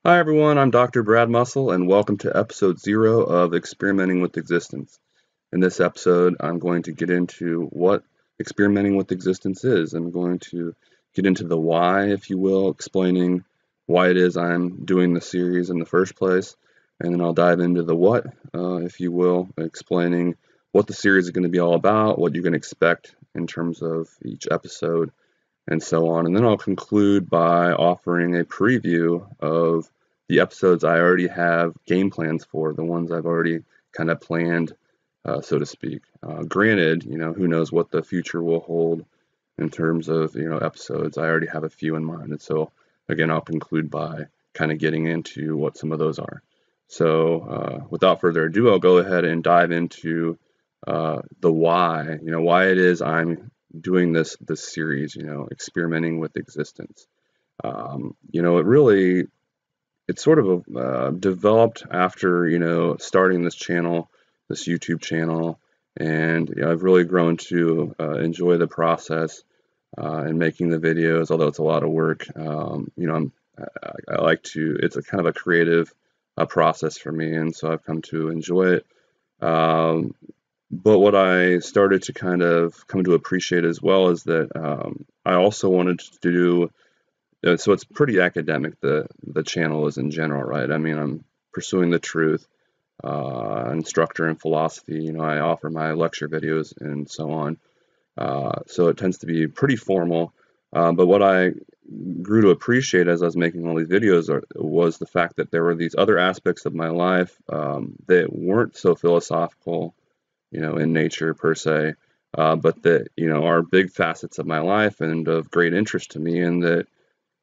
Hi everyone, I'm Dr. Brad Musil, and welcome to episode 0 of Experimenting with Existence. In this episode, I'm going to get into what experimenting with existence is. I'm going to get into the why, if you will, explaining why it is I'm doing the series in the first place, and then I'll dive into the what, if you will, explaining what the series is going to be all about, what you can expect in terms of each episode, and so on. And then I'll conclude by offering a preview of the episodes I already have game plans for, the ones I've already kind of planned, so to speak. Granted, who knows what the future will hold in terms of, episodes. I already have a few in mind. And so, again, I'll conclude by kind of getting into what some of those are. So, without further ado, I'll go ahead and dive into the why, why it is I'm doing this series, experimenting with existence. It's sort of developed after, starting this channel, this YouTube channel, and I've really grown to enjoy the process and making the videos, although it's a lot of work. I like to, it's a kind of a creative process for me, and so I've come to enjoy it. But what I started to kind of come to appreciate as well is that I also wanted to do, so it's pretty academic, the channel is in general, right? I mean, I'm pursuing the truth, instructor in philosophy, I offer my lecture videos and so on. So it tends to be pretty formal. But what I grew to appreciate as I was making all these videos was the fact that there were these other aspects of my life that weren't so philosophical, in nature per se, but that, are big facets of my life and of great interest to me, and that,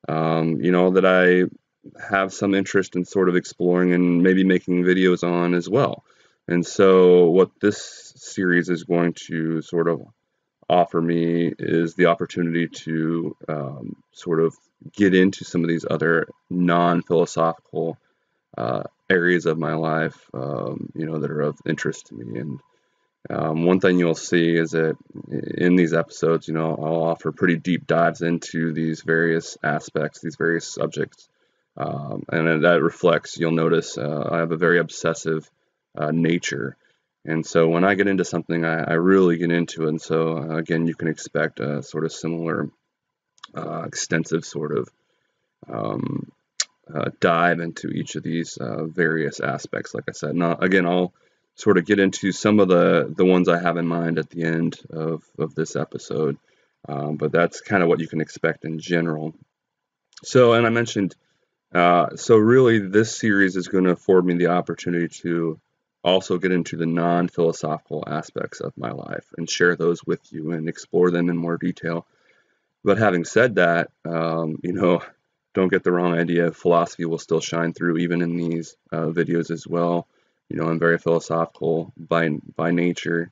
that I have some interest in sort of exploring and maybe making videos on as well. And so what this series is going to sort of offer me is the opportunity to sort of get into some of these other non-philosophical areas of my life, that are of interest to me. And one thing you'll see is that in these episodes, I'll offer pretty deep dives into these various aspects, these various subjects. And that reflects, you'll notice, I have a very obsessive nature. And so when I get into something, I really get into it. And so, again, you can expect a sort of similar, extensive sort of dive into each of these various aspects. Like I said, now, again, I'll sort of get into some of the ones I have in mind at the end of this episode. But that's kind of what you can expect in general. So, and I mentioned, so really this series is going to afford me the opportunity to also get into the non-philosophical aspects of my life and share those with you and explore them in more detail. But having said that, don't get the wrong idea. Philosophy will still shine through even in these videos as well. I'm very philosophical by nature,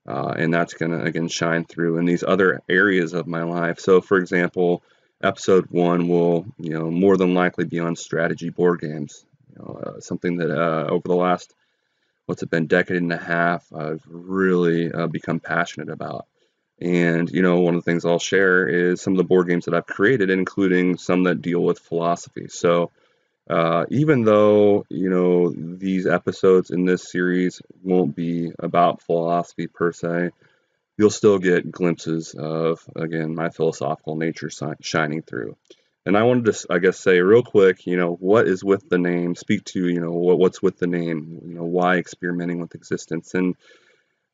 and that's going to, again, shine through in these other areas of my life. So, for example, episode 1 will, more than likely be on strategy board games, something that over the last, what's it been, decade and a half, I've really become passionate about. And, one of the things I'll share is some of the board games that I've created, including some that deal with philosophy. So, even though, these episodes in this series won't be about philosophy per se, you'll still get glimpses of, again, my philosophical nature shining through. And I wanted to, I guess, say real quick, what is with the name, speak to, what's with the name, why experimenting with existence. And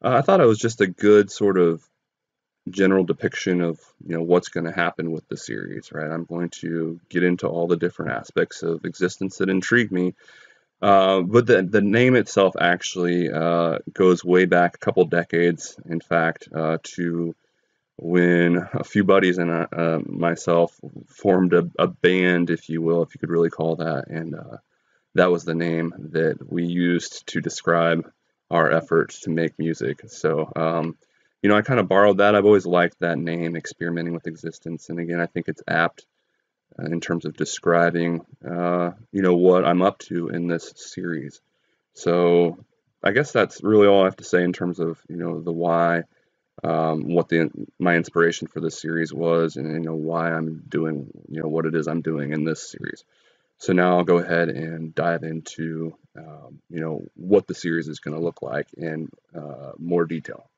I thought it was just a good sort of general depiction of what's going to happen with the series, right? I'm going to get into all the different aspects of existence that intrigue me, but the name itself actually goes way back a couple decades, in fact, to when a few buddies and myself formed a band, if you will, if you could really call that, and that was the name that we used to describe our efforts to make music. So I kind of borrowed that. I've always liked that name, experimenting with existence. And again, I think it's apt in terms of describing, what I'm up to in this series. So I guess that's really all I have to say in terms of, the why, what my inspiration for this series was, and, why I'm doing, what it is I'm doing in this series. So now I'll go ahead and dive into what the series is going to look like in more detail.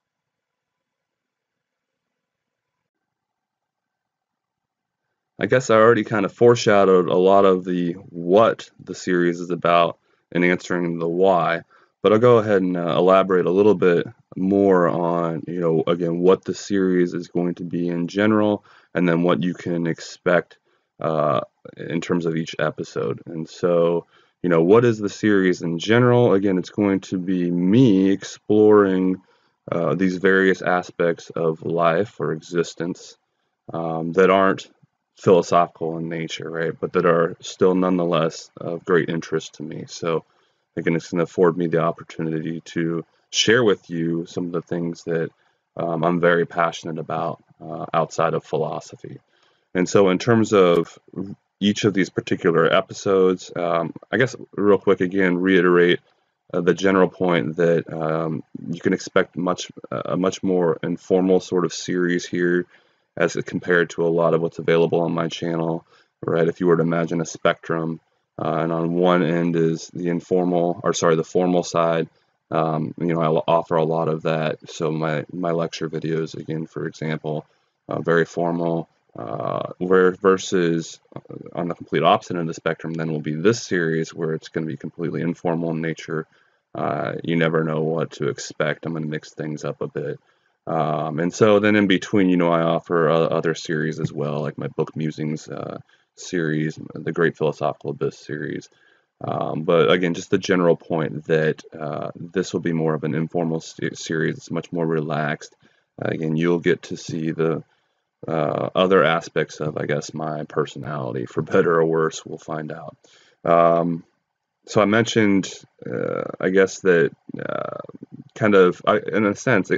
I guess I already kind of foreshadowed a lot of the what the series is about and answering the why, but I'll go ahead and elaborate a little bit more on, again, what the series is going to be in general, and then what you can expect uh, in terms of each episode. And so, what is the series in general? Again, it's going to be me exploring these various aspects of life or existence that aren't philosophical in nature, right? But that are still nonetheless of great interest to me. So again, it's going to afford me the opportunity to share with you some of the things that I'm very passionate about outside of philosophy. And so in terms of each of these particular episodes, I guess real quick again, reiterate the general point that you can expect a much more informal sort of series here as compared to a lot of what's available on my channel, right? If you were to imagine a spectrum, and on one end is the formal side. I'll offer a lot of that. So my lecture videos, again, for example, very formal. Versus on the complete opposite end of the spectrum, then will be this series where it's going to be completely informal in nature. You never know what to expect. I'm going to mix things up a bit. And so then in between, I offer other series as well, like my book musings series, the Great Philosophical Abyss series. But again, just the general point that this will be more of an informal series. It's much more relaxed. Again, you'll get to see the other aspects of, I guess, my personality, for better or worse. We'll find out. So I mentioned, I guess that kind of, in a sense,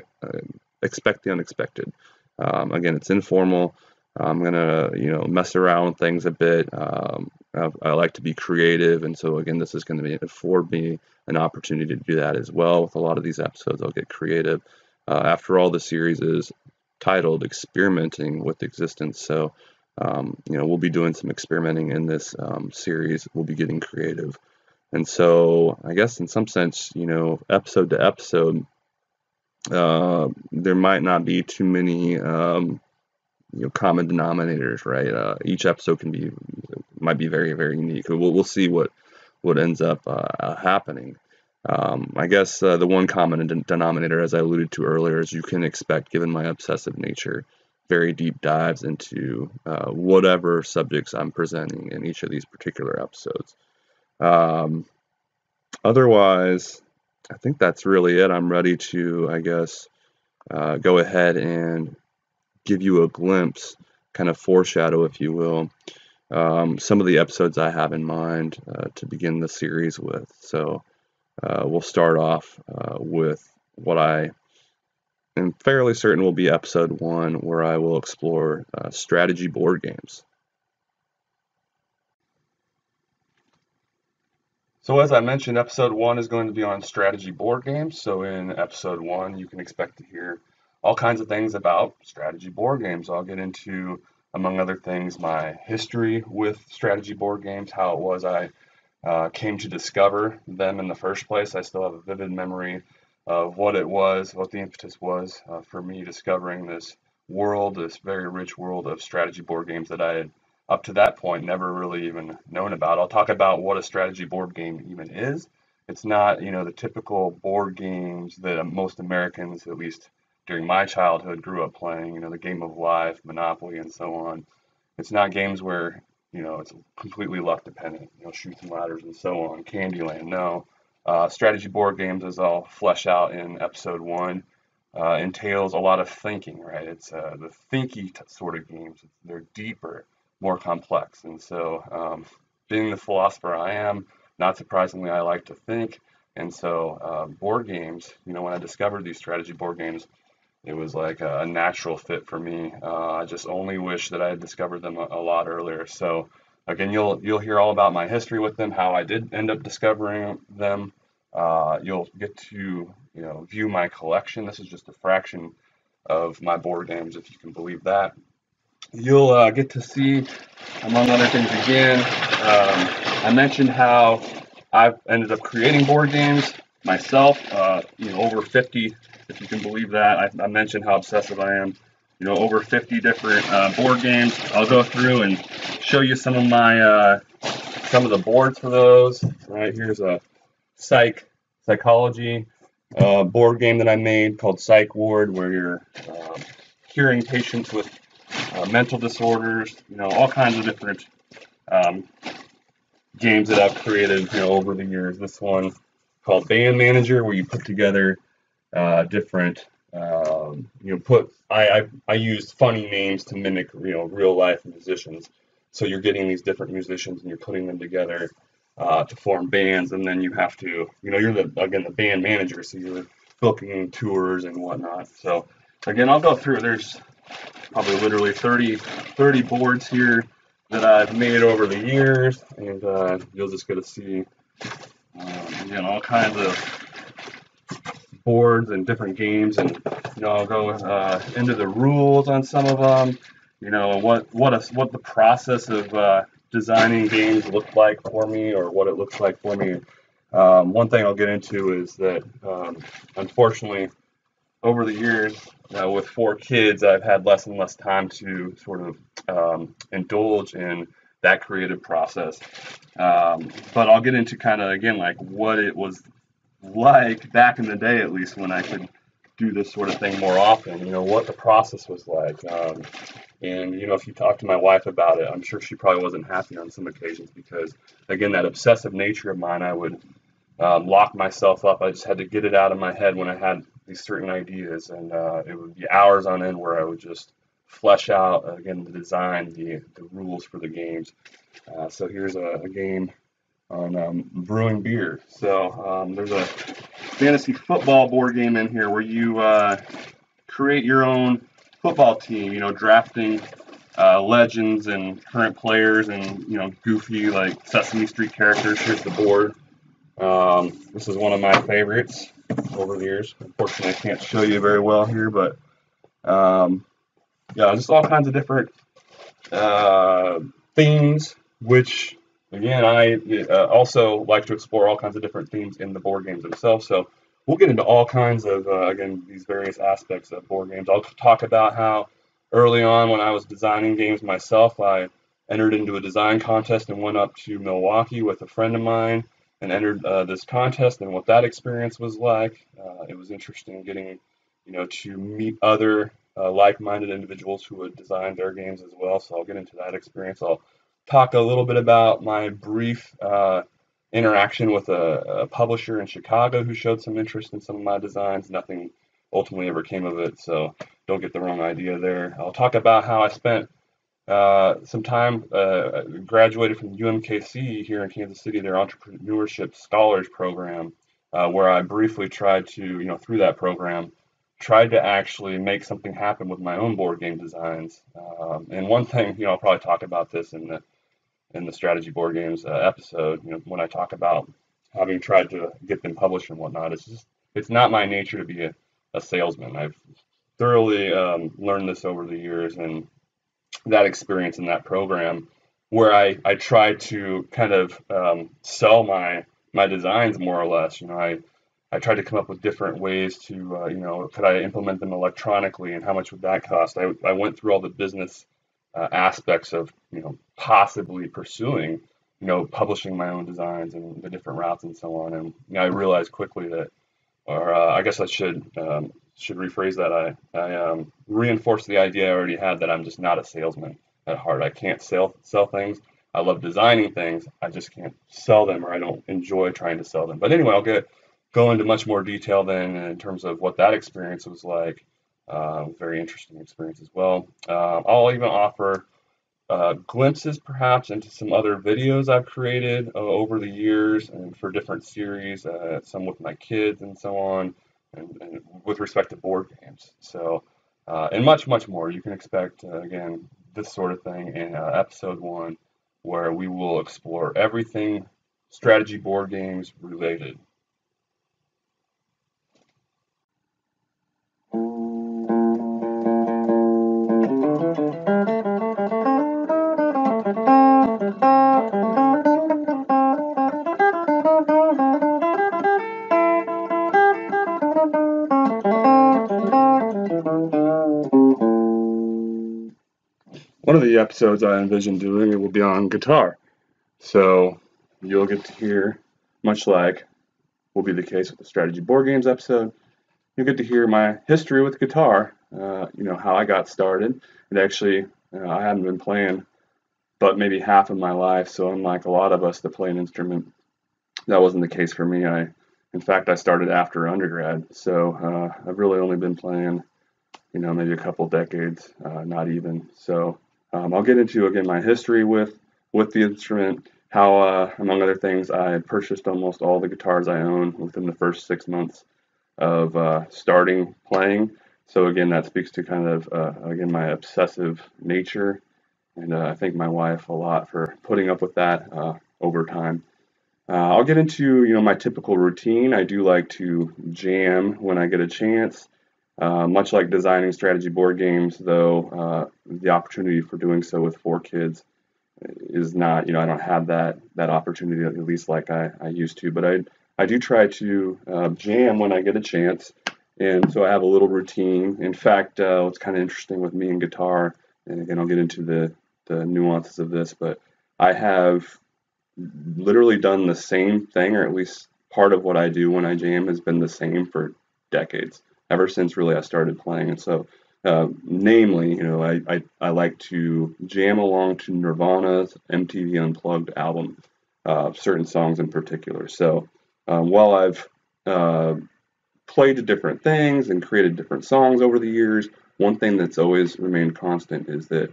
expect the unexpected. Again, it's informal. I'm gonna, mess around with things a bit. I like to be creative, and so again, this is going to afford me an opportunity to do that as well. With a lot of these episodes, I'll get creative. After all, the series is titled "Experimenting with Existence," so we'll be doing some experimenting in this series. We'll be getting creative, and so I guess in some sense, episode to episode, there might not be too many common denominators, right? Each episode might be very, very unique. We'll see what ends up happening. I guess the one common denominator, as I alluded to earlier, is you can expect, given my obsessive nature, very deep dives into whatever subjects I'm presenting in each of these particular episodes. Otherwise, I think that's really it. I'm ready to, I guess, go ahead and give you a glimpse, kind of foreshadow, if you will, some of the episodes I have in mind to begin the series with. So we'll start off with what I am fairly certain will be episode 1, where I will explore strategy board games. So as I mentioned, episode 1 is going to be on strategy board games. So in episode 1, you can expect to hear all kinds of things about strategy board games. I'll get into, among other things, my history with strategy board games, how it was I came to discover them in the first place. I still have a vivid memory of what it was, what the impetus was for me discovering this very rich world of strategy board games that I had up to that point never really even known about. I'll talk about what a strategy board game even is. It's not, the typical board games that most Americans, at least during my childhood, grew up playing, the game of life, Monopoly, and so on. It's not games where, it's completely luck dependent, shoots and ladders and so on, Candyland. No. Strategy board games, as I'll flesh out in episode 1, entails a lot of thinking, right? It's the thinky sort of games. They're deeper, more complex. And so, being the philosopher I am, not surprisingly, I like to think. And so, board games, when I discovered these strategy board games, it was like a natural fit for me. I just only wish that I had discovered them a lot earlier. So, again, you'll hear all about my history with them, how I did end up discovering them. You'll get to view my collection. This is just a fraction of my board games, if you can believe that. You'll get to see, among other things, again, I mentioned how I've ended up creating board games myself, over 50, if you can believe that. I mentioned how obsessive I am. Over 50 different board games. I'll go through and show you some of some of the boards for those. Right, here's a psychology board game that I made called Psych Ward, where you're curing patients with mental disorders. All kinds of different um, games that I've created, over the years. This one called Band Manager, where you put together different, I used funny names to mimic, real life musicians. So you're getting these different musicians and you're putting them together to form bands, and then you have to, you're the band manager, so you're booking tours and whatnot. So again, I'll go through. There's probably literally 30 boards here that I've made over the years, and you'll just get to see again all kinds of boards and different games, and I'll go into the rules on some of them. What the process of designing games looked like for me, or what it looks like for me. One thing I'll get into is that unfortunately over the years with 4 kids, I've had less and less time to sort of indulge in that creative process. But I'll get into kind of again like what it was like back in the day, at least when I could do this sort of thing more often. What the process was like. And if you talk to my wife about it, I'm sure she probably wasn't happy on some occasions because, again, that obsessive nature of mine, I would lock myself up. I just had to get it out of my head when I had these certain ideas, and it would be hours on end where I would just flesh out again the design, the rules for the games. So here's a game on brewing beer. So there's a fantasy football board game in here where you create your own football team. Drafting legends and current players and goofy like Sesame Street characters. Here's the board. This is one of my favorites over the years. Unfortunately, I can't show you very well here, but yeah, just all kinds of different themes, which again, I also like to explore all kinds of different themes in the board games themselves. So we'll get into all kinds of, again, these various aspects of board games. I'll talk about how early on when I was designing games myself, I entered into a design contest and went up to Milwaukee with a friend of mine and entered this contest and what that experience was like. It was interesting getting, to meet other like-minded individuals who would design their games as well. So I'll get into that experience. I'll talk a little bit about my brief interaction with a publisher in Chicago who showed some interest in some of my designs. Nothing ultimately ever came of it, so don't get the wrong idea there. I'll talk about how I spent some time, graduated from UMKC here in Kansas City, their entrepreneurship scholars program, where I briefly tried to, through that program, tried to actually make something happen with my own board game designs. And one thing, I'll probably talk about this in the strategy board games episode, when I talk about having tried to get them published and whatnot. It's not my nature to be a salesman. I've thoroughly learned this over the years, and that experience in that program where I tried to kind of sell my designs more or less. I tried to come up with different ways to, could I implement them electronically and how much would that cost? I went through all the business aspects of, possibly pursuing, publishing my own designs and the different routes and so on. And I realized quickly that, or I guess I should rephrase that. I reinforced the idea I already had that I'm just not a salesman at heart. I can't sell things. I love designing things. I just can't sell them, or I don't enjoy trying to sell them. But anyway, I'll go into much more detail then in terms of what that experience was like. Very interesting experience as well. I'll even offer glimpses perhaps into some other videos I've created over the years and for different series, some with my kids and so on, and with respect to board games. So, and much, much more. You can expect, again, this sort of thing in episode 1, where we will explore everything strategy board games related. one of the episodes I envision doing, it will be on guitar. So you'll get to hear, much like will be the case with the strategy board games episode, you'll get to hear my history with guitar, how I got started. And actually, I haven't been playing but maybe half of my life, so unlike a lot of us that play an instrument, that wasn't the case for me. In fact, I started after undergrad, so I've really only been playing, maybe a couple decades, not even. So I'll get into, again, my history with the instrument, how, among other things, I purchased almost all the guitars I own within the first 6 months of starting playing. So again, that speaks to kind of, again, my obsessive nature. And I thank my wife a lot for putting up with that over time. I'll get into, my typical routine. I do like to jam when I get a chance. Much like designing strategy board games, though, the opportunity for doing so with 4 kids is not, I don't have that opportunity, at least like I used to. But I do try to jam when I get a chance. And so I have a little routine. In fact, what's kind of interesting with me and guitar, and again, I'll get into the nuances of this, but I have literally done the same thing, or at least part of what I do when I jam has been the same for decades, ever since really I started playing. And so, namely, I like to jam along to Nirvana's MTV Unplugged album, certain songs in particular. So while I've played different things and created different songs over the years, one thing that's always remained constant is that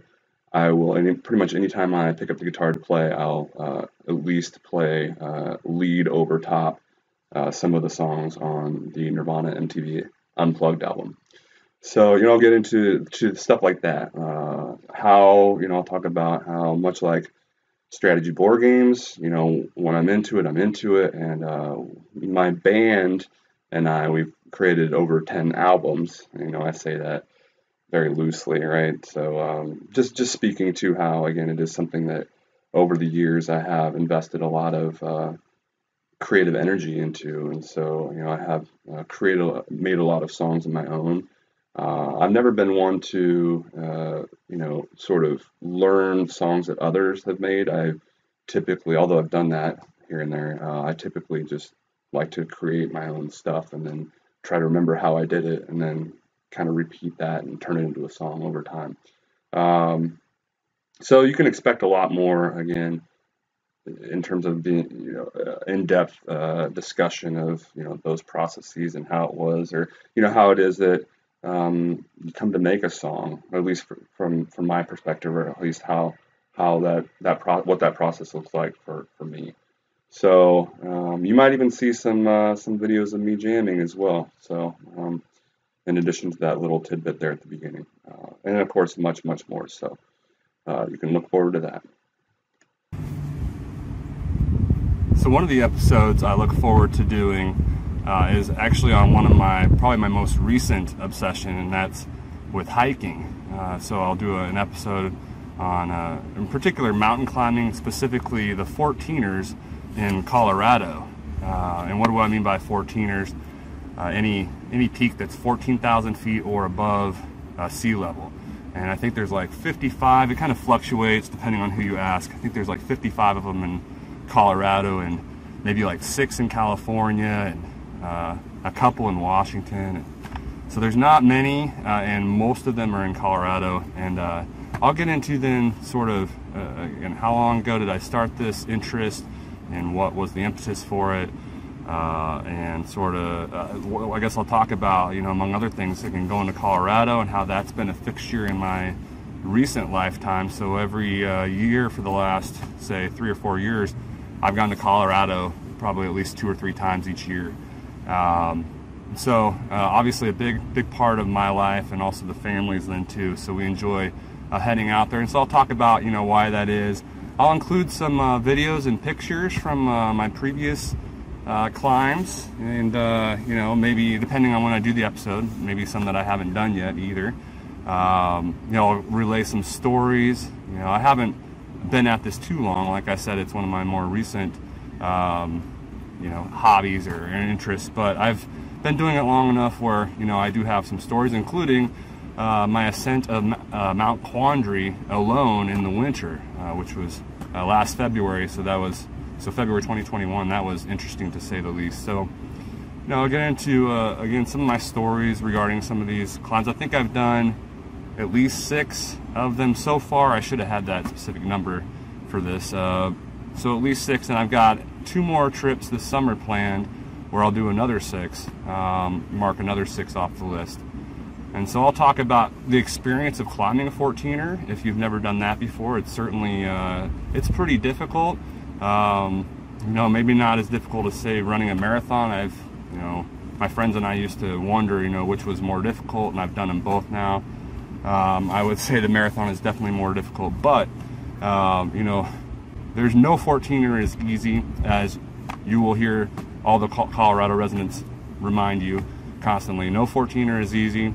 I will, and pretty much anytime I pick up the guitar to play, I'll at least play lead over top some of the songs on the Nirvana MTV Unplugged album. So, I'll get into stuff like that. I'll talk about how much like strategy board games, when I'm into it. And my band and we've created over 10 albums. I say that very loosely, right? So just speaking to how, again, it is something that over the years I have invested a lot of creative energy into, and so I have made a lot of songs of my own. I've never been one to sort of learn songs that others have made. I typically, although I've done that here and there, I typically just like to create my own stuff and then try to remember how I did it and then kind of repeat that and turn it into a song over time. So you can expect a lot more, again, in terms of the in-depth discussion of those processes and how it was, or how it is that you come to make a song, at least from my perspective, or at least how what that process looks like for me. So you might even see some videos of me jamming as well. So in addition to that little tidbit there at the beginning, and of course much more. So you can look forward to that. So one of the episodes I look forward to doing is actually on one of probably my most recent obsession, and that's with hiking. So I'll do an episode on, in particular, mountain climbing, specifically the 14ers in Colorado. And what do I mean by 14ers? Any peak that's 14,000 feet or above sea level. And I think there's like 55, it kind of fluctuates depending on who you ask. I think there's like 55 of them in Colorado and maybe like 6 in California and a couple in Washington. So there's not many, and most of them are in Colorado. And I'll get into then sort of and how long ago did I start this interest and what was the impetus for it. And sort of, I guess I'll talk about, among other things, again, going to Colorado and how that's been a fixture in my recent lifetime. So every year for the last, say, 3 or 4 years, I've gone to Colorado probably at least 2 or 3 times each year. So obviously a big part of my life, and also the family's then too. So we enjoy heading out there. And so I'll talk about, why that is. I'll include some videos and pictures from my previous climbs, and maybe depending on when I do the episode, maybe some that I haven't done yet either. I'll relay some stories. I haven't been at this too long. Like I said, it's one of my more recent hobbies or interests, but I've been doing it long enough where I do have some stories, including my ascent of Mount Quandary alone in the winter, which was last February. So February 2021. That was interesting to say the least. So, I'll get into again some of my stories regarding some of these climbs. I think I've done at least 6 of them so far. I should have had that specific number for this. So at least 6, and I've got 2 more trips this summer planned where I'll do another 6, mark another 6 off the list. And so I'll talk about the experience of climbing a 14er. If you've never done that before, it's certainly, it's pretty difficult. Maybe not as difficult as, say, running a marathon. My friends and I used to wonder, which was more difficult, and I've done them both now. I would say the marathon is definitely more difficult, but, there's no 14er as easy, as you will hear all the Colorado residents remind you constantly. No 14er is easy.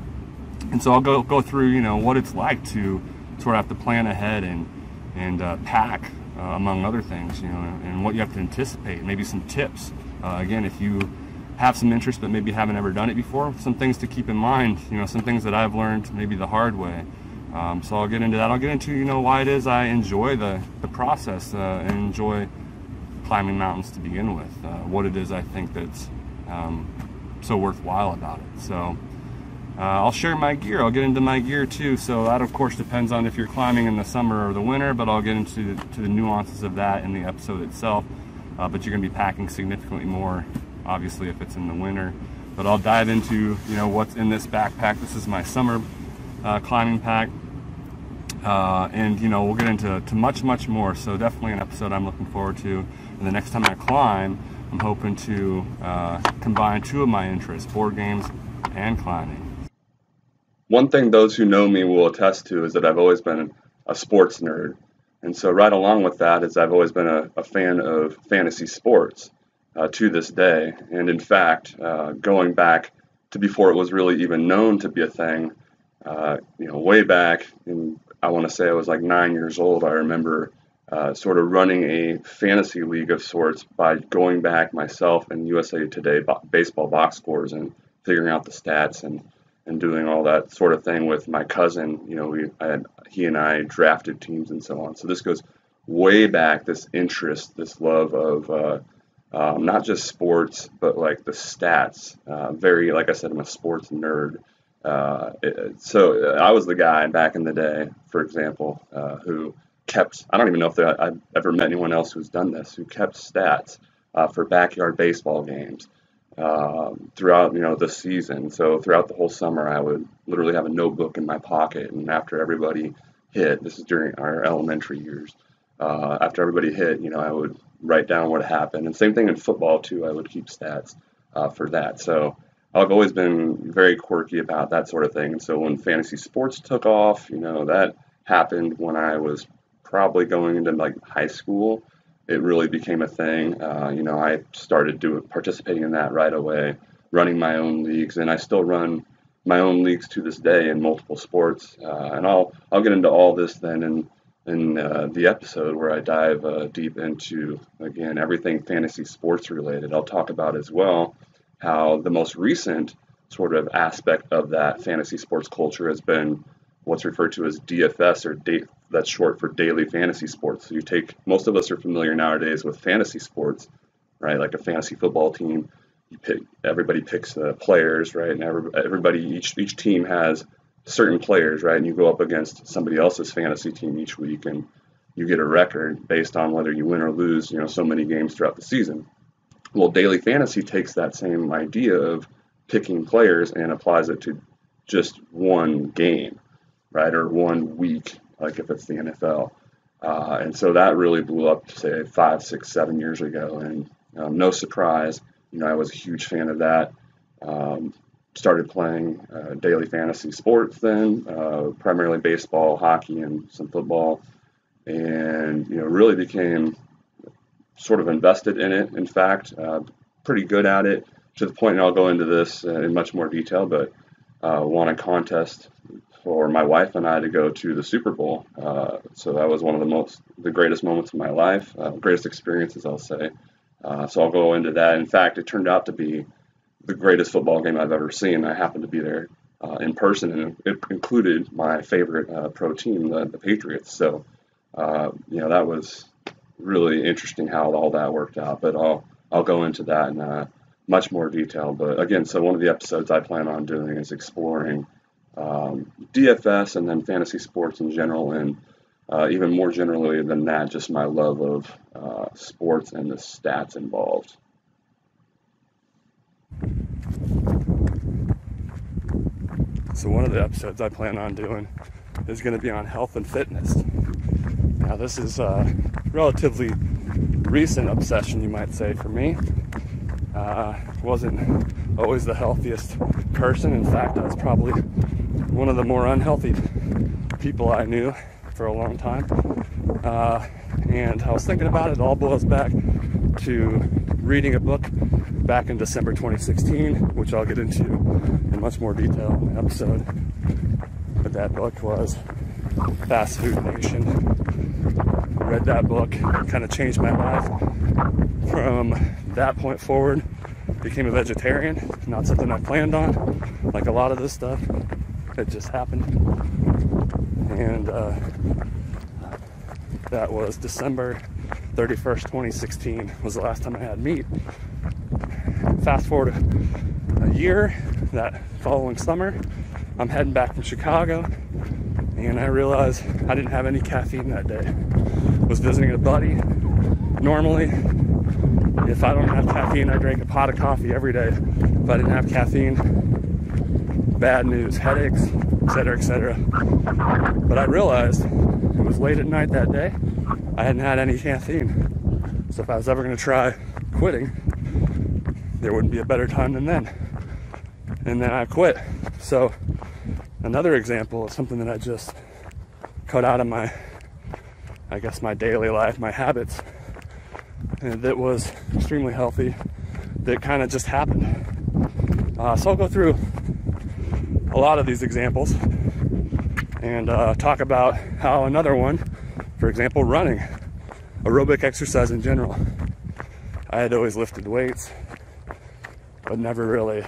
And so I'll go through, what it's like to sort of have to plan ahead and pack, among other things, and what you have to anticipate, maybe some tips. Again, if you have some interest but maybe haven't ever done it before, some things to keep in mind, some things that I've learned maybe the hard way. So I'll get into that. I'll get into, why it is I enjoy the process and enjoy climbing mountains to begin with, what it is I think that's so worthwhile about it. So I'll share my gear. I'll get into my gear too. So that of course depends on if you're climbing in the summer or the winter, but I'll get into the nuances of that in the episode itself. But you're going to be packing significantly more, obviously, if it's in the winter. But I'll dive into, what's in this backpack. This is my summer climbing pack. And we'll get into much more. So definitely an episode I'm looking forward to. And the next time I climb, I'm hoping to combine 2 of my interests, board games and climbing. One thing those who know me will attest to is that I've always been a sports nerd. And so right along with that is I've always been a fan of fantasy sports to this day. And in fact, going back to before it was really even known to be a thing, way back, I want to say I was like 9 years old, I remember sort of running a fantasy league of sorts by going back myself and USA Today baseball box scores and figuring out the stats and doing all that sort of thing with my cousin. He and I drafted teams and so on. So this goes way back, this interest, this love of not just sports, but like the stats. Like I said, I'm a sports nerd. So I was the guy back in the day, for example, who kept, I don't even know if I've ever met anyone else who's done this, who kept stats for backyard baseball games throughout, the season. So throughout the whole summer, I would literally have a notebook in my pocket, and after everybody hit, this is during our elementary years, after everybody hit, I would write down what happened. And same thing in football too, I would keep stats for that. So I've always been very quirky about that sort of thing. And so when fantasy sports took off, that happened when I was probably going into like high school. It really became a thing. I started participating in that right away, running my own leagues, and I still run my own leagues to this day in multiple sports. And I'll get into all this then in the episode where I dive deep into, again, everything fantasy sports related. I'll talk about as well how the most recent sort of aspect of that fantasy sports culture has been what's referred to as DFS, or that's short for daily fantasy sports. So most of us are familiar nowadays with fantasy sports, right? Like a fantasy football team, everybody picks players, right? And each team has certain players, right? And you go up against somebody else's fantasy team each week, and you get a record based on whether you win or lose, so many games throughout the season. Well, daily fantasy takes that same idea of picking players and applies it to just one game, right? Or 1 week, like if it's the NFL. And so that really blew up, say, 5, 6, 7 years ago. And no surprise, I was a huge fan of that. Started playing daily fantasy sports then, primarily baseball, hockey, and some football. And, really became sort of invested in it, in fact, pretty good at it, to the point, and I'll go into this in much more detail, but won a contest for my wife and I to go to the Super Bowl. So that was one of the greatest moments of my life, greatest experiences, I'll say. So I'll go into that. In fact, it turned out to be the greatest football game I've ever seen. I happened to be there in person, and it included my favorite pro team, the Patriots. So, that was really interesting how all that worked out. But I'll go into that in much more detail. But again, so one of the episodes I plan on doing is exploring DFS and then fantasy sports in general, and even more generally than that, just my love of sports and the stats involved. So one of the episodes I plan on doing is going to be on health and fitness. Now this is a relatively recent obsession, you might say, for me. Wasn't always the healthiest person. In fact, I was probably one of the more unhealthy people I knew for a long time. And I was thinking about it. It all boils back to reading a book back in December 2016, which I'll get into in much more detail in the episode. But that book was Fast Food Nation. Read that book, kind of changed my life. From that point forward, became a vegetarian. Not something I planned on, like a lot of this stuff. It just happened. And that was December 31st, 2016 was the last time I had meat. Fast forward a year, that following summer, I'm heading back from Chicago, and I realized I didn't have any caffeine that day. Was visiting a buddy. Normally, if I don't have caffeine, I drink a pot of coffee every day. If I didn't have caffeine, bad news, headaches, etc., etc. But I realized it was late at night that day. I hadn't had any caffeine. So if I was ever going to try quitting, there wouldn't be a better time than then. And then I quit. So another example of something that I just cut out of my daily life, my habits, and that was extremely healthy, that kind of just happened. So I'll go through a lot of these examples and talk about how another one, for example, running, aerobic exercise in general. I had always lifted weights, but never really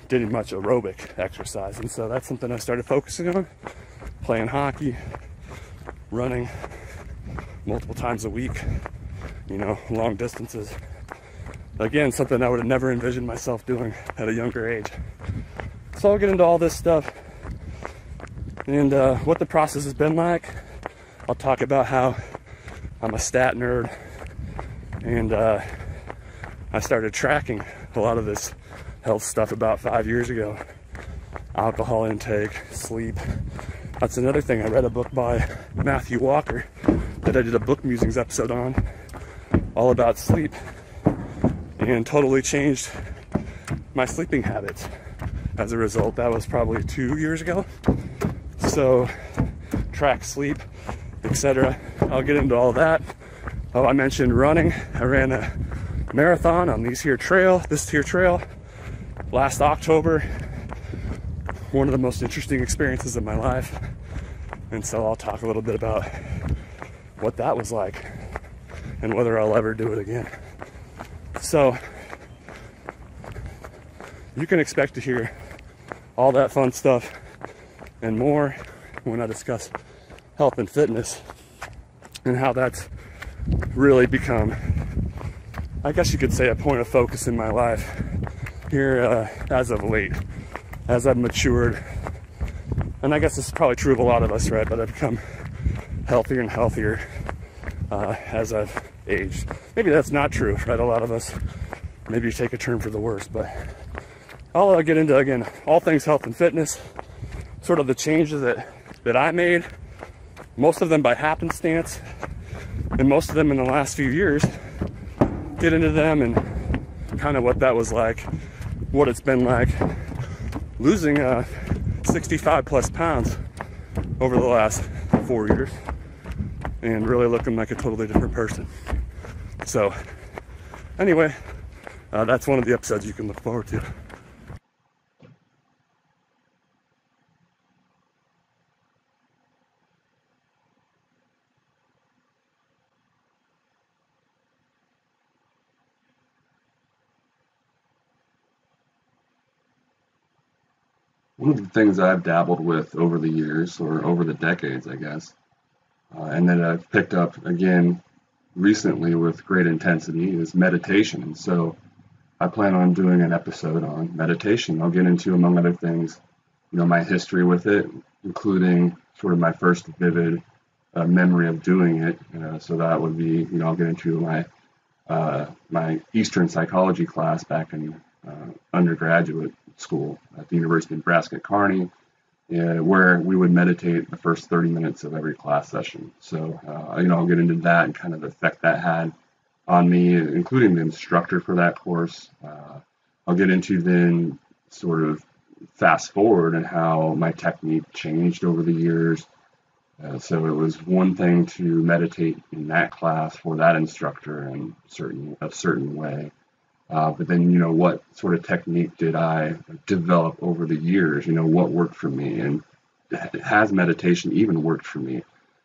did much aerobic exercise. And so that's something I started focusing on, playing hockey, running multiple times a week, long distances. Again, something I would have never envisioned myself doing at a younger age. So I'll get into all this stuff and what the process has been like. I'll talk about how I'm a stat nerd, and I started tracking a lot of this health stuff about 5 years ago. Alcohol intake, sleep. That's another thing. I read a book by Matthew Walker that I did a book musings episode on, all about sleep, and totally changed my sleeping habits as a result. That was probably 2 years ago. So track sleep, etc. I'll get into all that. Oh, I mentioned running. I ran a marathon on this here trail last October. One of the most interesting experiences of my life. And so I'll talk a little bit about what that was like and whether I'll ever do it again. So you can expect to hear all that fun stuff and more when I discuss health and fitness and how that's really become, I guess you could say, a point of focus in my life here as of late, as I've matured. And I guess this is probably true of a lot of us, right? But I've become healthier and healthier as I've aged. Maybe that's not true, right? A lot of us maybe take a turn for the worse, but I'll get into, again, all things health and fitness, sort of the changes that I made, most of them by happenstance, and most of them in the last few years. Get into them and kind of what that was like, what it's been like losing 65 plus pounds over the last 4 years and really looking like a totally different person. So anyway, that's one of the episodes you can look forward to. One of the things I've dabbled with over the years, or over the decades, I guess, and that I've picked up again recently with great intensity is meditation. And so I plan on doing an episode on meditation. I'll get into, among other things, my history with it, including sort of my first vivid memory of doing it. So that would be, I'll get into my Eastern psychology class back in undergraduate school at the University of Nebraska at Kearney, where we would meditate the first 30 minutes of every class session. So, I'll get into that and kind of the effect that had on me, including the instructor for that course. I'll get into then sort of fast forward and how my technique changed over the years. So it was one thing to meditate in that class for that instructor in a certain way. But then, what sort of technique did I develop over the years? What worked for me? And has meditation even worked for me?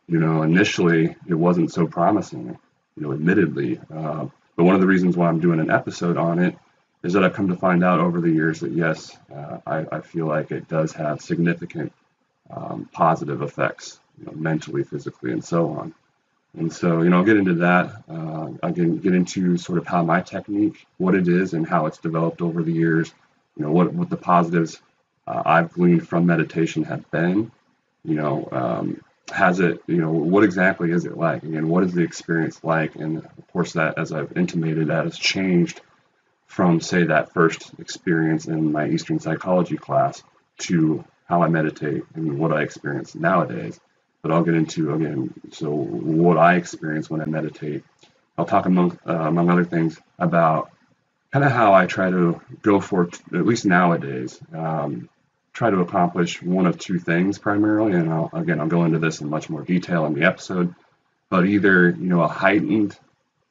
Initially it wasn't so promising, admittedly. But one of the reasons why I'm doing an episode on it is that I've come to find out over the years that yes, I feel like it does have significant positive effects, mentally, physically, and so on. And so, I'll get into that. I can get into sort of how my technique, what it is, and how it's developed over the years. What the positives I've gleaned from meditation have been. Has it, what exactly is it like? Again, what is the experience like? And of course, that, as I've intimated, that has changed from, say, that first experience in my Eastern psychology class to how I meditate and what I experience nowadays. But I'll get into, again, so what I experience when I meditate. I'll talk among other things about kind of how I try to go for, at least nowadays, try to accomplish one of two things primarily. And I'll go into this in much more detail in the episode, but either, a heightened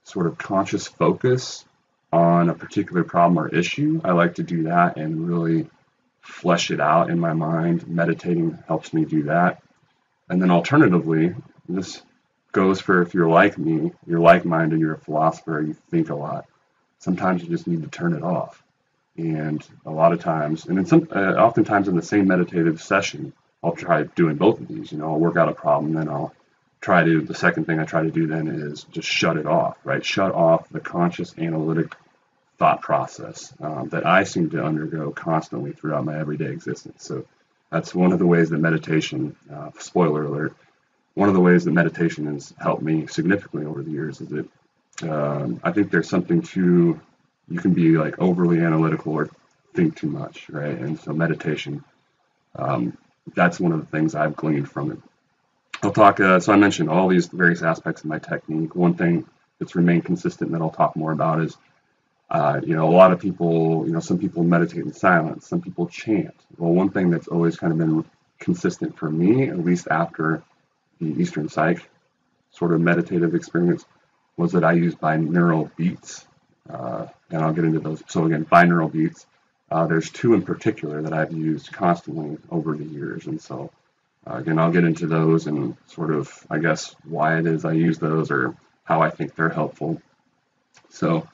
sort of conscious focus on a particular problem or issue. I like to do that and really flesh it out in my mind. Meditating helps me do that. And then alternatively, this goes for if you're like me, you're like-minded, you're a philosopher, you think a lot. Sometimes you just need to turn it off. And a lot of times, and oftentimes in the same meditative session, I'll try doing both of these. I'll work out a problem, then the second thing I try to do then is just shut it off, right? Shut off the conscious analytic thought process that I seem to undergo constantly throughout my everyday existence. So that's one of the ways that meditation, spoiler alert, one of the ways that meditation has helped me significantly over the years is that I think there's something to, you can be like overly analytical or think too much, right? And so meditation, that's one of the things I've gleaned from it. I'll talk, so I mentioned all these various aspects of my technique. One thing that's remained consistent that I'll talk more about is a lot of people, some people meditate in silence, some people chant. Well, one thing that's always kind of been consistent for me, at least after the Eastern Psych sort of meditative experience, was that I use binaural beats. And I'll get into those. So again, binaural beats. There's two in particular that I've used constantly over the years. And so, again, I'll get into those and sort of, I guess, why it is I use those or how I think they're helpful. So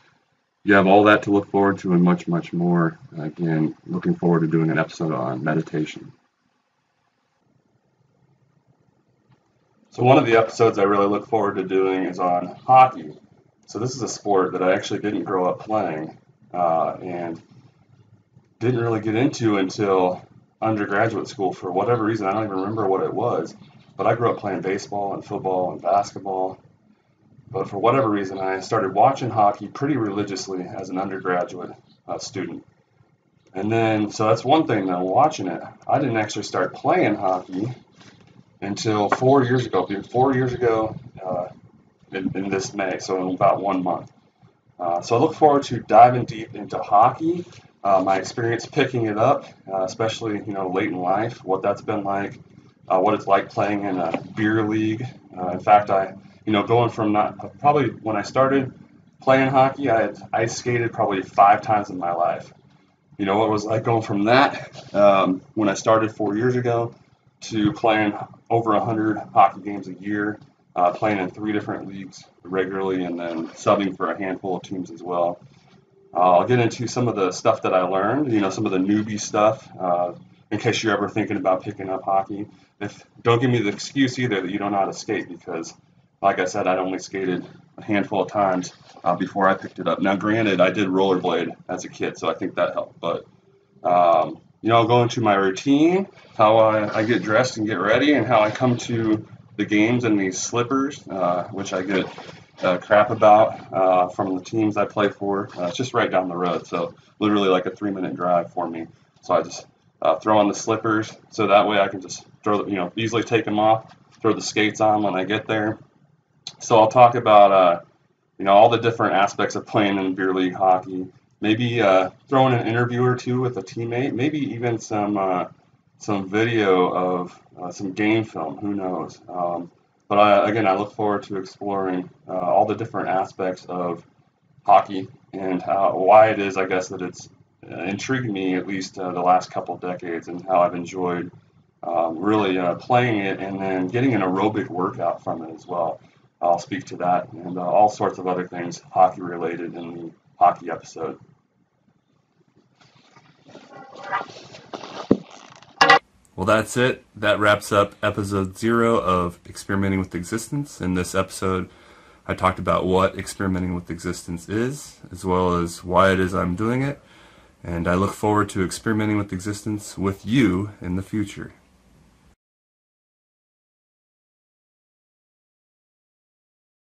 you have all that to look forward to and much, much more. Again, looking forward to doing an episode on meditation. So one of the episodes I really look forward to doing is on hockey. So this is a sport that I actually didn't grow up playing and didn't really get into until undergraduate school for whatever reason. I don't even remember what it was, but I grew up playing baseball and football and basketball. But for whatever reason, I started watching hockey pretty religiously as an undergraduate student. And then, so that's one thing though, watching it. I didn't actually start playing hockey until 4 years ago. 4 years ago in this May, so in about 1 month. So I look forward to diving deep into hockey, my experience picking it up, especially late in life, what that's been like, what it's like playing in a beer league. In fact, going from probably when I started playing hockey, I had ice skated probably 5 times in my life. What it was like going from that when I started 4 years ago to playing over 100 hockey games a year, playing in 3 different leagues regularly, and then subbing for a handful of teams as well. I'll get into some of the stuff that I learned, some of the newbie stuff, in case you're ever thinking about picking up hockey. Don't give me the excuse either that you don't know how to skate, because like I said, I'd only skated a handful of times before I picked it up. Now, granted, I did rollerblade as a kid, so I think that helped. But I'll go into my routine, how I get dressed and get ready, and how I come to the games in these slippers, which I get crap about from the teams I play for. It's just right down the road, so literally like a 3-minute drive for me. So I just throw on the slippers, so that way I can just easily take them off, throw the skates on when I get there. So I'll talk about all the different aspects of playing in beer league hockey. Maybe throw in an interview or two with a teammate. Maybe even some video of some game film. Who knows? But again, I look forward to exploring all the different aspects of hockey and why it is, I guess, that it's intrigued me at least the last couple of decades, and how I've enjoyed really playing it and then getting an aerobic workout from it as well. I'll speak to that and all sorts of other things hockey related in the hockey episode. Well, that's it. That wraps up episode 0 of Experimenting with Existence. In this episode, I talked about what experimenting with existence is, as well as why it is I'm doing it. And I look forward to experimenting with existence with you in the future.